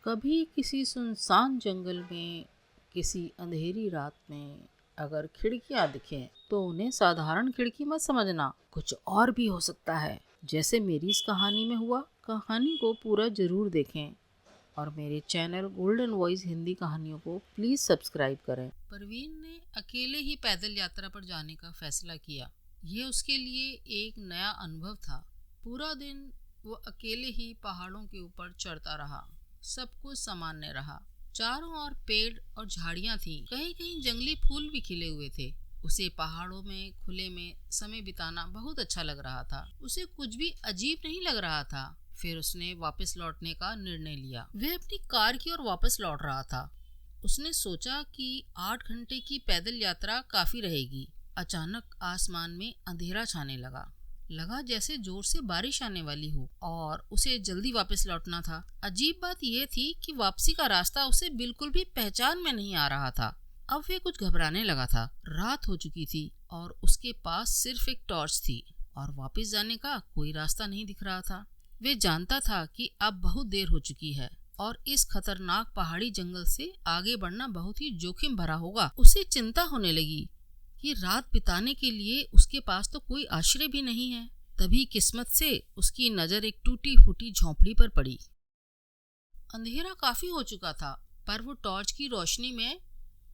कभी किसी सुनसान जंगल में किसी अंधेरी रात में अगर खिड़कियां दिखें तो उन्हें साधारण खिड़की मत समझना, कुछ और भी हो सकता है। जैसे मेरी इस कहानी में हुआ। कहानी को पूरा जरूर देखें और मेरे चैनल गोल्डन वॉइस हिंदी कहानियों को प्लीज सब्सक्राइब करें। परवीन ने अकेले ही पैदल यात्रा पर जाने का फैसला किया। ये उसके लिए एक नया अनुभव था। पूरा दिन वो अकेले ही पहाड़ों के ऊपर चढ़ता रहा। सब कुछ सामान्य रहा। चारों ओर पेड़ और झाड़ियां थीं। कहीं कहीं जंगली फूल भी खिले हुए थे। उसे पहाड़ों में खुले में समय बिताना बहुत अच्छा लग रहा था। उसे कुछ भी अजीब नहीं लग रहा था। फिर उसने वापस लौटने का निर्णय लिया। वह अपनी कार की ओर वापस लौट रहा था। उसने सोचा कि 8 घंटे की पैदल यात्रा काफी रहेगी। अचानक आसमान में अंधेरा छाने लगा जैसे जोर से बारिश आने वाली हो और उसे जल्दी वापस लौटना था। अजीब बात यह थी कि वापसी का रास्ता उसे बिल्कुल भी पहचान में नहीं आ रहा था। अब वह कुछ घबराने लगा था। रात हो चुकी थी और उसके पास सिर्फ एक टॉर्च थी और वापस जाने का कोई रास्ता नहीं दिख रहा था। वह जानता था कि अब बहुत देर हो चुकी है और इस खतरनाक पहाड़ी जंगल से आगे बढ़ना बहुत ही जोखिम भरा होगा। उसे चिंता होने लगी कि रात बिताने के लिए उसके पास तो कोई आश्रय भी नहीं है। तभी किस्मत से उसकी नजर एक टूटी फूटी झोंपड़ी पर पड़ी। अंधेरा काफी हो चुका था पर वो टॉर्च की रोशनी में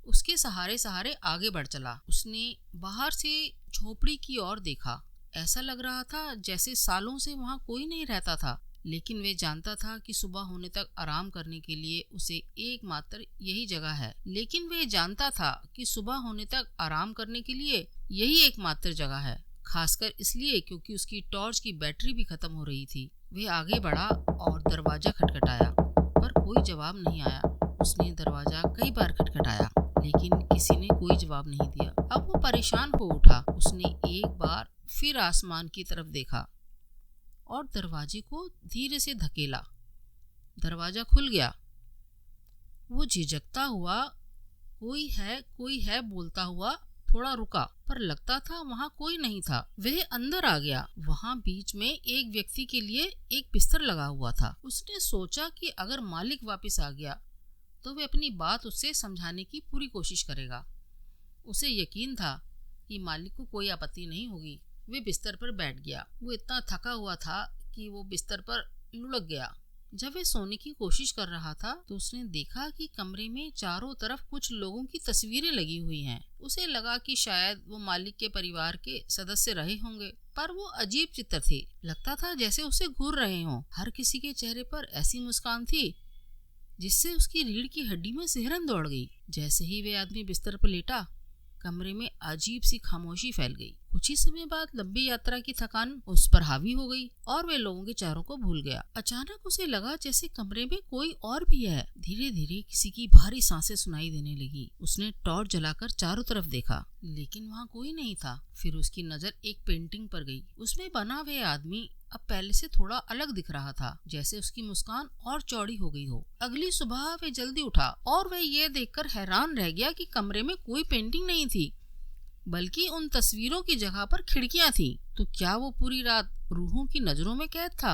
उसके सहारे सहारे आगे बढ़ चला। उसने बाहर से झोंपड़ी की ओर देखा। ऐसा लग रहा था जैसे सालों से वहां कोई नहीं रहता था, लेकिन वे जानता था कि सुबह होने तक आराम करने के लिए उसे एकमात्र यही जगह है। लेकिन वे जानता था कि सुबह होने तक आराम करने के लिए यही एकमात्र जगह है, खासकर इसलिए क्योंकि उसकी टॉर्च की बैटरी भी खत्म हो रही थी। वे आगे बढ़ा और दरवाजा खटखटाया पर कोई जवाब नहीं आया। उसने दरवाजा कई बार खटखटाया लेकिन किसी ने कोई जवाब नहीं दिया। अब वो परेशान हो उठा। उसने एक बार फिर आसमान की तरफ देखा और दरवाजे को धीरे से धकेला। दरवाजा खुल गया। वो झिझकता हुआ कोई है बोलता हुआ थोड़ा रुका पर लगता था वहां कोई नहीं था। वह अंदर आ गया। वहां बीच में एक व्यक्ति के लिए एक बिस्तर लगा हुआ था। उसने सोचा कि अगर मालिक वापस आ गया तो वह अपनी बात उससे समझाने की पूरी कोशिश करेगा। उसे यकीन था कि मालिक को कोई आपत्ति नहीं होगी। वे बिस्तर पर बैठ गया। वो इतना थका हुआ था कि वो बिस्तर पर लुढ़क गया। जब वह सोने की कोशिश कर रहा था तो उसने देखा कि कमरे में चारों तरफ कुछ लोगों की तस्वीरें लगी हुई हैं। उसे लगा कि शायद वो मालिक के परिवार के सदस्य रहे होंगे, पर वो अजीब चित्र थे। लगता था जैसे उसे घूर रहे हों। हर किसी के चेहरे पर ऐसी मुस्कान थी जिससे उसकी रीढ़ की हड्डी में सिहरन दौड़ गई। जैसे ही वे आदमी बिस्तर पर लेटा, कमरे में अजीब सी खामोशी फैल गई। कुछ ही समय बाद लंबी यात्रा की थकान उस पर हावी हो गई और वे लोगों के चेहरों को भूल गया। अचानक उसे लगा जैसे कमरे में कोई और भी है। धीरे धीरे किसी की भारी सांसें सुनाई देने लगी। उसने टॉर्च जलाकर चारों तरफ देखा लेकिन वहाँ कोई नहीं था। फिर उसकी नजर एक पेंटिंग पर गई। उसमें बना हुआ आदमी अब पहले से थोड़ा अलग दिख रहा था, जैसे उसकी मुस्कान और चौड़ी हो गई हो। अगली सुबह वह जल्दी उठा और वह ये देखकर हैरान रह गया कि कमरे में कोई पेंटिंग नहीं थी, बल्कि उन तस्वीरों की जगह पर खिड़कियां थीं। तो क्या वो पूरी रात रूहों की नजरों में कैद था?